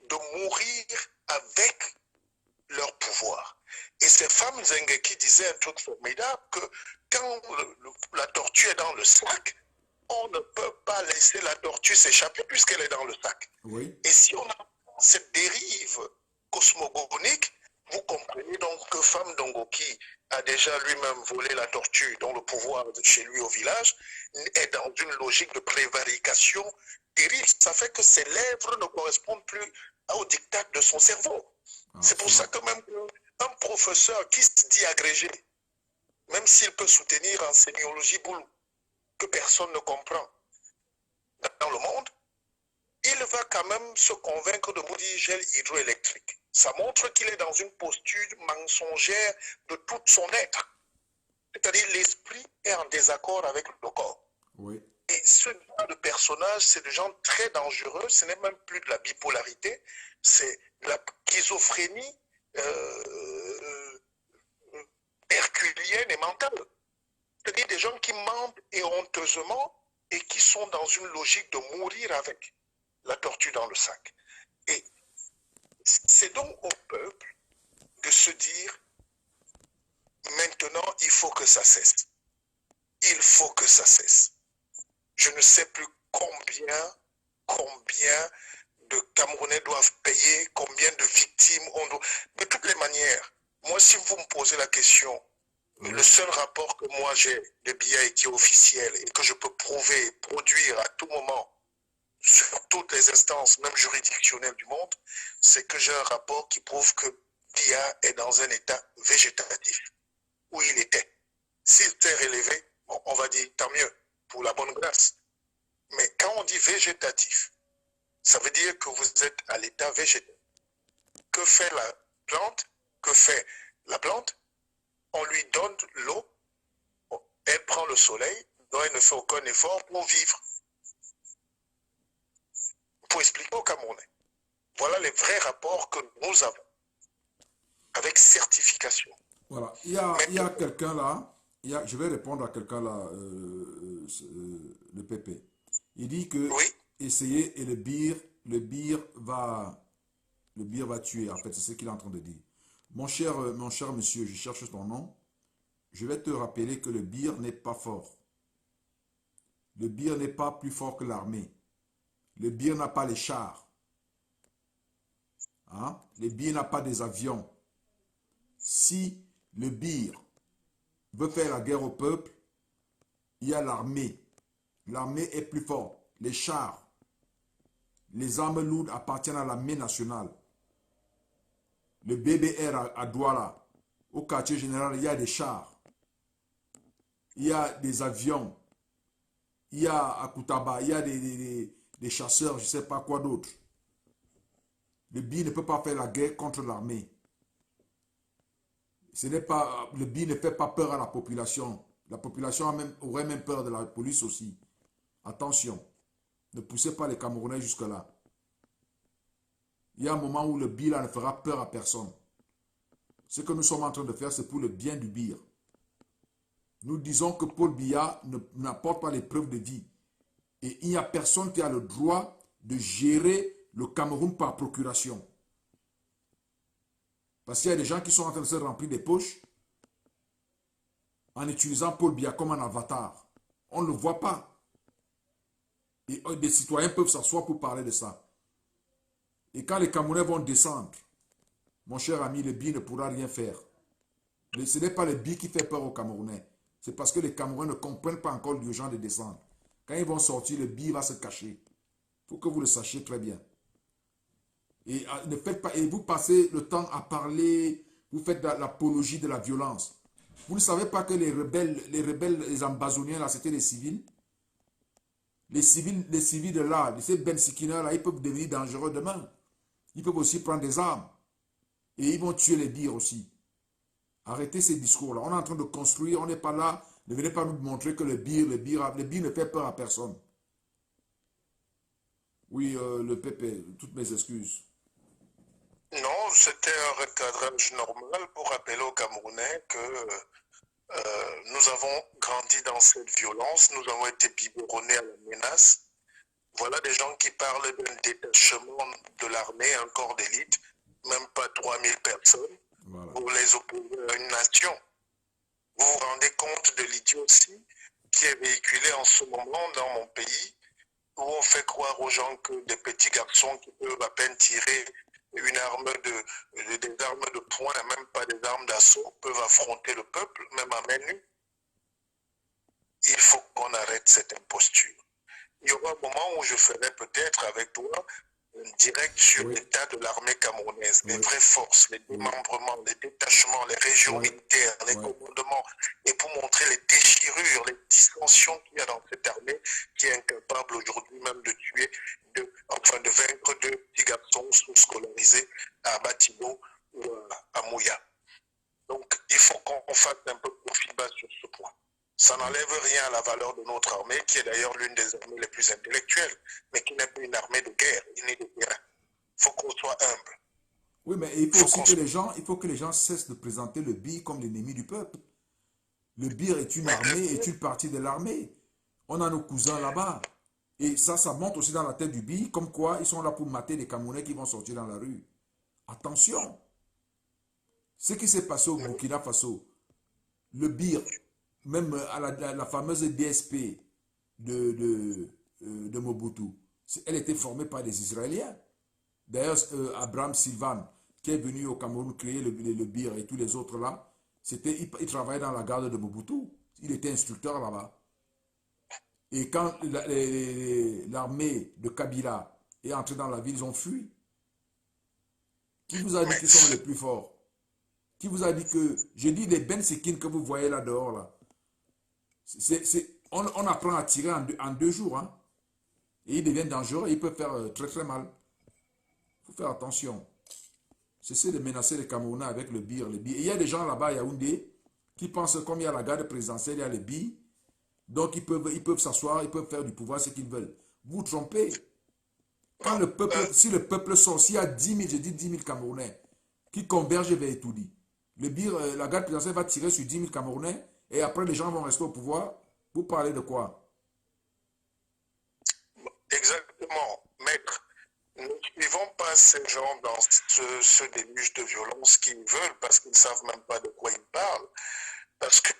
de mourir avec leur pouvoir. Et ces femmes Zengue qui disaient un truc formidable, que quand la tortue est dans le sac, on ne peut pas laisser la tortue s'échapper puisqu'elle est dans le sac. Oui. Et si on a cette dérive cosmogonique, vous comprenez donc que Femme Dongoki a déjà lui-même volé la tortue dans le pouvoir de chez lui au village, est dans une logique de prévarication terrible. Ça fait que ses lèvres ne correspondent plus au diktat de son cerveau. C'est pour ça que même un professeur qui se dit agrégé, même s'il peut soutenir en sémiologie boulot, que personne ne comprend dans le monde, il va quand même se convaincre de gel hydroélectrique. Ça montre qu'il est dans une posture mensongère de tout son être. C'est-à-dire l'esprit est en désaccord avec le corps. Oui. Et ce genre de personnage, c'est des gens très dangereux. Ce n'est même plus de la bipolarité, c'est de la schizophrénie herculienne et mentale. C'est-à-dire des gens qui mentent honteusement et qui sont dans une logique de mourir avec la tortue dans le sac. Et c'est donc au peuple de se dire, maintenant, il faut que ça cesse. Il faut que ça cesse. Je ne sais plus combien de Camerounais doivent payer, combien de victimes on doit... De toutes les manières, moi, si vous me posez la question, le seul rapport que moi j'ai de Biya et qui est officiel et que je peux prouver, produire à tout moment, sur toutes les instances, même juridictionnelles du monde, c'est que j'ai un rapport qui prouve que Biya est dans un état végétatif, où il était. S'il était relevé, bon, on va dire tant mieux, pour la bonne grâce. Mais quand on dit végétatif, ça veut dire que vous êtes à l'état végétal. Que fait la plante? Que fait la plante? On lui donne l'eau, elle prend le soleil, donc elle ne fait aucun effort pour vivre. Pour expliquer aux Camerounais. Voilà les vrais rapports que nous avons, avec certification. Voilà, il y a quelqu'un là, je vais répondre à quelqu'un là, le PP. Il dit que oui. Essayez et le bir va tuer. En fait, c'est ce qu'il est en train de dire. Mon cher monsieur, je cherche ton nom. Je vais te rappeler que le bir n'est pas fort. Le bir n'est pas plus fort que l'armée. Le bir n'a pas les chars. Hein? Le bir n'a pas des avions. Si le bir veut faire la guerre au peuple, il y a l'armée. L'armée est plus forte. Les chars, les armes lourdes appartiennent à l'armée nationale. Le BBR à Douala, au quartier général, il y a des chars. Il y a des avions. Il y a à Koutaba, il y a des chasseurs, je ne sais pas quoi d'autre. Le BI ne peut pas faire la guerre contre l'armée. Le BI ne fait pas peur à la population. La population aurait même peur de la police aussi. Attention, ne poussez pas les Camerounais jusque-là. Il y a un moment où le BI là ne fera peur à personne. Ce que nous sommes en train de faire, c'est pour le bien du BIR. Nous disons que Paul Biya n'apporte pas les preuves de vie. Et il n'y a personne qui a le droit de gérer le Cameroun par procuration. Parce qu'il y a des gens qui sont en train de se remplir des poches en utilisant Paul Biya comme un avatar. On ne le voit pas. Et des citoyens peuvent s'asseoir pour parler de ça. Et quand les Camerounais vont descendre, mon cher ami, le BI ne pourra rien faire. Mais ce n'est pas le BI qui fait peur aux Camerounais. C'est parce que les Camerounais ne comprennent pas encore l'urgence de descendre. Quand ils vont sortir, le BI va se cacher. Il faut que vous le sachiez très bien. Et ne faites pas, et vous passez le temps à parler, vous faites l'apologie de la violence. Vous ne savez pas que les rebelles, les ambazoniens, là, c'était les civils. Les civils de là, ces Ben Sikina, là, ils peuvent devenir dangereux demain. Ils peuvent aussi prendre des armes. Et ils vont tuer les birs aussi. Arrêtez ces discours-là. On est en train de construire, on n'est pas là. Ne venez pas nous montrer que le bir ne fait peur à personne. Oui, le PP, toutes mes excuses. Non, c'était un recadrage normal pour rappeler aux Camerounais que nous avons grandi dans cette violence, nous avons été biberonnés à la menace. Voilà des gens qui parlent d'un détachement de l'armée, un corps d'élite, même pas 3000 personnes, voilà, pour les opposer à une nation. Vous vous rendez compte de l'idiotie qui est véhiculée en ce moment dans mon pays, où on fait croire aux gens que des petits garçons qui peuvent à peine tirer des armes de poing, même pas des armes d'assaut, peuvent affronter le peuple, même à main nue. Il faut qu'on arrête cette imposture. Il y aura un moment où je ferai peut-être avec toi un direct sur l'état de l'armée camerounaise, les vraies forces, les démembrements, les détachements, les régions militaires, les commandements, et pour montrer les déchirures, les dissensions qu'il y a dans cette armée qui est incapable aujourd'hui même de tuer, de vaincre deux petits garçons sous-scolarisés à Batibo ou à Mouya. Donc il faut qu'on fasse un peu profil bas sur ce point. Ça n'enlève rien à la valeur de notre armée, qui est d'ailleurs l'une des armées les plus intellectuelles, mais qui n'est pas une armée de guerre, ni de terrain. Il faut qu'on soit humble. Oui, mais il faut aussi que les gens cessent de présenter le BIR comme l'ennemi du peuple. Le BIR est une armée, est une partie de l'armée. On a nos cousins là-bas. Et ça monte aussi dans la tête du BIR, comme quoi ils sont là pour mater les Camerounais qui vont sortir dans la rue. Attention. Ce qui s'est passé au Burkina Faso, le BIR, même à la fameuse DSP de Mobutu, elle était formée par des Israéliens. D'ailleurs, Abraham Silvan, qui est venu au Cameroun créer le BIR et tous les autres là, il travaillait dans la garde de Mobutu. Il était instructeur là-bas. Et quand l'armée de Kabila est entrée dans la ville, ils ont fui. Qui vous a dit qu'ils sont les plus forts? Qui vous a dit que... J'ai dit les Ben Sekin que vous voyez là dehors là. On apprend à tirer en 2 jours. Hein? Et ils deviennent dangereux. Ils peuvent faire très très mal. Il faut faire attention. Cessez de menacer les Camerounais avec le BIR. Et il y a des gens là-bas à Yaoundé qui pensent comme il y a la garde présidentielle, il y a le BIR. Donc ils peuvent s'asseoir, ils peuvent faire du pouvoir ce qu'ils veulent. Vous vous trompez. Quand le peuple, si le peuple sort, s'il y a 10 000, je dis 10 000 Camerounais qui convergent vers Etoudi, le BIR, la garde présidentielle va tirer sur 10 000 Camerounais et après les gens vont rester au pouvoir. Vous parlez de quoi? Exactement, maître. Ne suivons pas ces gens dans ce déluge de violence qu'ils veulent parce qu'ils ne savent même pas de quoi ils parlent. Parce que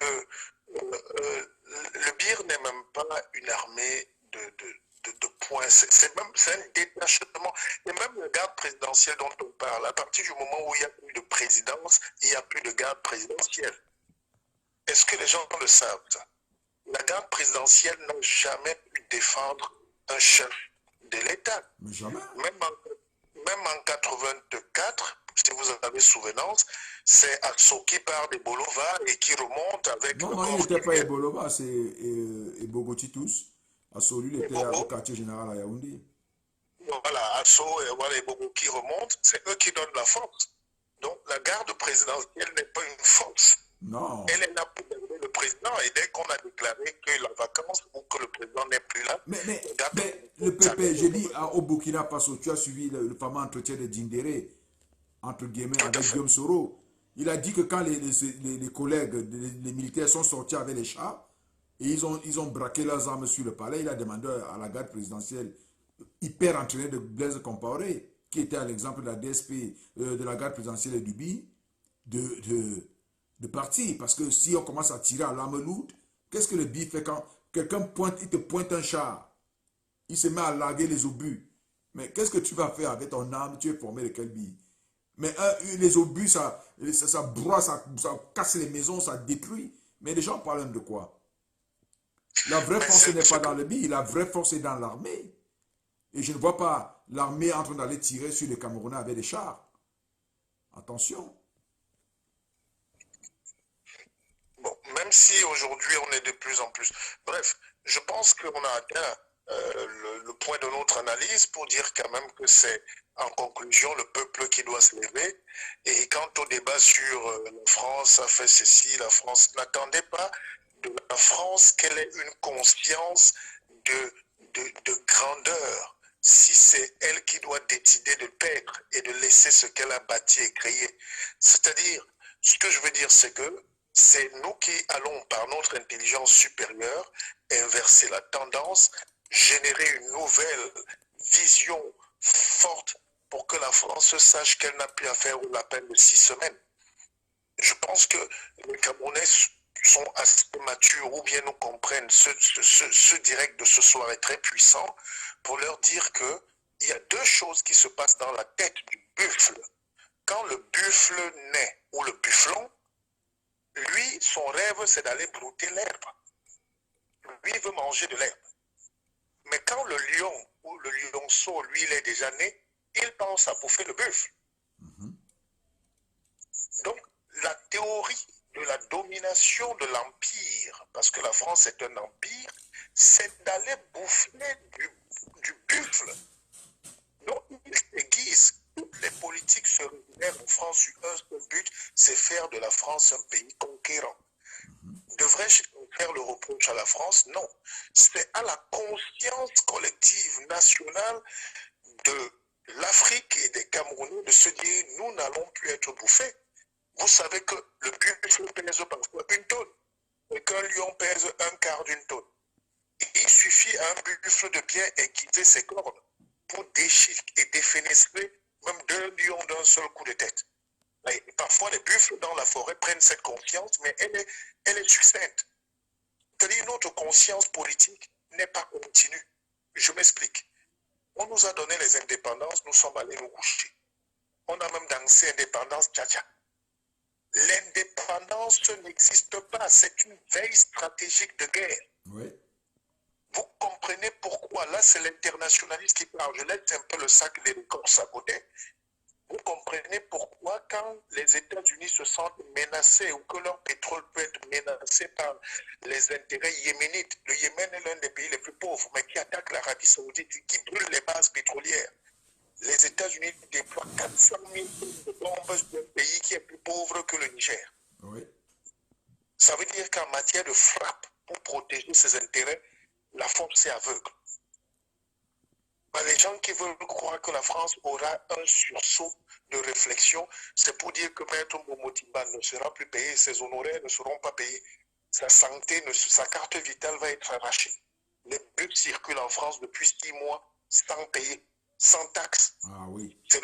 le BIR n'est même pas une armée de points. C'est un détachement. Et même la garde présidentielle dont on parle, à partir du moment où il n'y a plus de présidence, il n'y a plus de garde présidentielle. Est-ce que les gens le savent, ça? La garde présidentielle n'a jamais pu défendre un chef de l'État. Même en 84, si vous avez souvenance, c'est Atso qui part de Bolova et qui remonte avec... Non, il n'était pas Bolova, c'est Bogotitus. Atso, lui, il était au quartier général à Yaoundé. Voilà, Atso et Bogo qui remontent, c'est eux qui donnent la force. Donc la garde présidentielle n'est pas une force. Non. Elle est là pour garder le président et dès qu'on a déclaré que la vacance ou que le président n'est plus là... Mais le PP, j'ai dit au Burkina Faso, tu as suivi le fameux entretien de Djindéré, entre guillemets, avec Guillaume Soro. Il a dit que quand les collègues, les militaires sont sortis avec les chars, et ils ont braqué leurs armes sur le palais, il a demandé à la garde présidentielle hyper entraînée de Blaise Compaoré, qui était à l'exemple de la DSP, de la garde présidentielle du BI, de partir. Parce que si on commence à tirer à l'arme lourde, qu'est-ce que le BI fait quand quelqu'un pointe, il te pointe un char, il se met à larguer les obus. Mais qu'est-ce que tu vas faire avec ton arme? Tu es formé de quel BI? Mais les obus, ça broie, ça casse les maisons, ça détruit. Mais les gens parlent de quoi? La vraie force n'est pas dans le BI, la vraie force est dans l'armée. Et je ne vois pas l'armée en train d'aller tirer sur les Camerounais avec des chars. Attention. Bon, même si aujourd'hui on est de plus en plus. Bref, je pense qu'on a atteint le point de notre analyse pour dire quand même que c'est en conclusion le peuple qui doit se lever. Et quant au débat sur la France a fait ceci, la France, n'attendez pas de la France qu'elle ait une conscience de grandeur. Si c'est elle qui doit décider de perdre et de laisser ce qu'elle a bâti et créé. C'est-à-dire, ce que je veux dire, c'est que c'est nous qui allons, par notre intelligence supérieure, inverser la tendance, générer une nouvelle vision forte pour que la France sache qu'elle n'a plus à faire la peine de 6 semaines. Je pense que les Camerounais sont assez matures ou bien nous comprennent. Ce direct de ce soir est très puissant pour leur dire qu'il y a deux choses qui se passent dans la tête du buffle. Quand le buffle naît ou le bufflon, lui, son rêve, c'est d'aller brouter l'herbe. Lui, il veut manger de l'herbe. Mais quand le lion ou le lionceau, lui, il est déjà né, il pense à bouffer le buffle. Donc, la théorie de la domination de l'empire, parce que la France est un empire, c'est d'aller bouffer du buffle. Donc, il aiguise. Toutes les politiques se réunissent en France sur un seul but, c'est faire de la France un pays conquérant. Devrais-je faire le reproche à la France? Non. C'est à la conscience collective nationale de l'Afrique et des Camerounais de se dire, nous n'allons plus être bouffés. Vous savez que le buffle pèse parfois 1 tonne et qu'un lion pèse 1/4 d'une tonne. Et il suffit à un buffle de bien aiguiser ses cornes pour déchirer et défenestrer même 2 lions d'un seul coup de tête. Et parfois, les buffles dans la forêt prennent cette conscience, mais elle est succincte. C'est-à-dire notre conscience politique n'est pas continue. Je m'explique. On nous a donné les indépendances, nous sommes allés nous coucher. On a même dansé indépendance tcha-tcha. L'indépendance n'existe pas, c'est une veille stratégique de guerre. Oui. Vous comprenez pourquoi, là c'est l'internationaliste qui parle, je laisse un peu le sac des corps à côté. Vous comprenez pourquoi quand les États-Unis se sentent menacés ou que leur pétrole peut être menacé par les intérêts yéménites, le Yémen est l'un des pays les plus pauvres, mais qui attaque l'Arabie Saoudite, qui brûle les bases pétrolières. Les États-Unis déploient 400 000 bombes d'un pays qui est plus pauvre que le Niger. Oui. Ça veut dire qu'en matière de frappe, pour protéger ses intérêts, la force est aveugle. Les gens qui veulent croire que la France aura un sursaut de réflexion, c'est pour dire que Maître Momotimba ne sera plus payé, ses honoraires ne seront pas payés, sa santé, sa carte vitale va être arrachée. Les bus circulent en France depuis 6 mois sans payer, sans taxe. Ah oui. C'est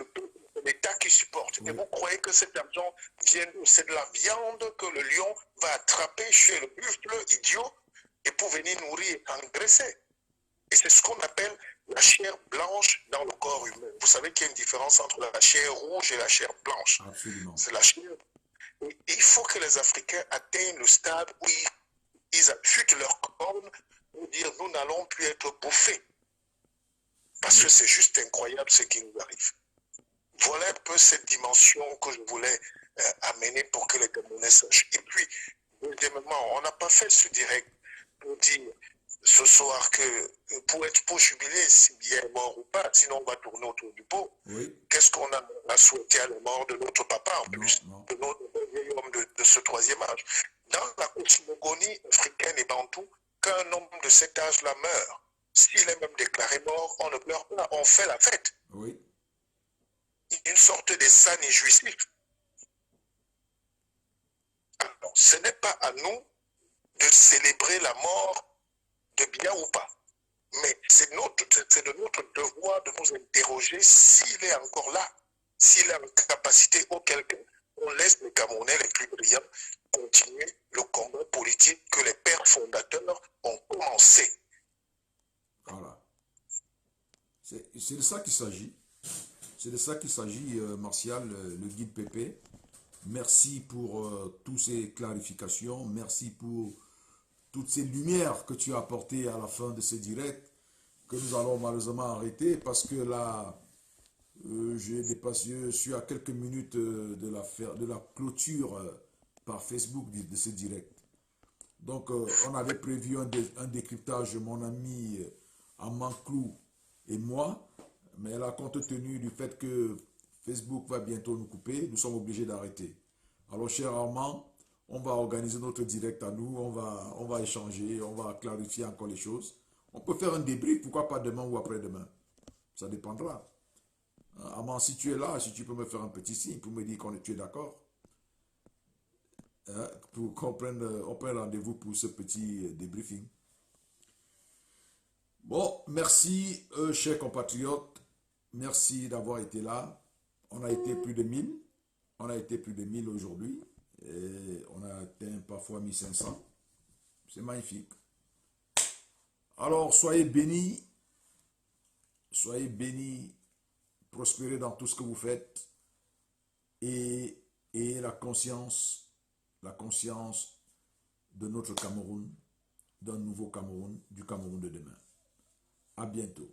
l'État qui supporte. Oui. Et vous croyez que cet argent vient, c'est de la viande que le lion va attraper chez le buffle idiot et pour venir nourrir et engraisser. Et c'est ce qu'on appelle la chair blanche dans le corps humain. Vous savez qu'il y a une différence entre la chair rouge et la chair blanche. Absolument. C'est la chair. Et il faut que les Africains atteignent le stade où ils affûtent leurs cornes pour dire nous n'allons plus être bouffés. Parce que c'est juste incroyable ce qui nous arrive. Voilà un peu cette dimension que je voulais amener pour que les Camerounais sachent. Et puis, deuxièmement, on n'a pas fait ce direct pour dire ce soir que pour jubiler si bien est mort ou pas, sinon on va tourner autour du pot. Oui. Qu'est-ce qu'on a souhaité à la mort de notre papa, en plus, de notre vieil homme de ce 3e âge? Dans la cosmogonie africaine et bantoue, qu'un homme de cet âge-là meurt, s'il est même déclaré mort, on ne pleure pas, on fait la fête. Oui. Une sorte de saint jouissif. Alors, ce n'est pas à nous de célébrer la mort de bien ou pas. Mais c'est de notre devoir de nous interroger s'il est encore là, s'il est en capacité, auquel cas on laisse les Camerounais les plus brillants continuer le combat politique que les pères fondateurs ont commencé. Voilà. C'est de ça qu'il s'agit. C'est de ça qu'il s'agit, Martial, le guide Pépé. Merci pour toutes ces clarifications. Merci pour toutes ces lumières que tu as apportées à la fin de ce direct. que nous allons malheureusement arrêter parce que là, j'ai dépassé, je suis à quelques minutes de la clôture par Facebook de ce direct. Donc, on avait prévu un décryptage, mon ami Amanclou et moi, mais là, compte tenu du fait que Facebook va bientôt nous couper, nous sommes obligés d'arrêter. Alors, cher Armand, on va organiser notre direct à nous, on va échanger, on va clarifier encore les choses. On peut faire un débrief, pourquoi pas demain ou après-demain. Ça dépendra. Armand, si tu es là, si tu peux me faire un petit signe pour me dire que tu es d'accord, hein, pour qu'on on prenne rendez-vous pour ce petit débriefing. Bon, merci, chers compatriotes. Merci d'avoir été là. On a été plus de 1000. On a été plus de 1000 aujourd'hui. Et on a atteint parfois 1500. C'est magnifique. Alors, soyez bénis. Soyez bénis. Prospérez dans tout ce que vous faites. Et la conscience de notre Cameroun, d'un nouveau Cameroun, du Cameroun de demain. À bientôt.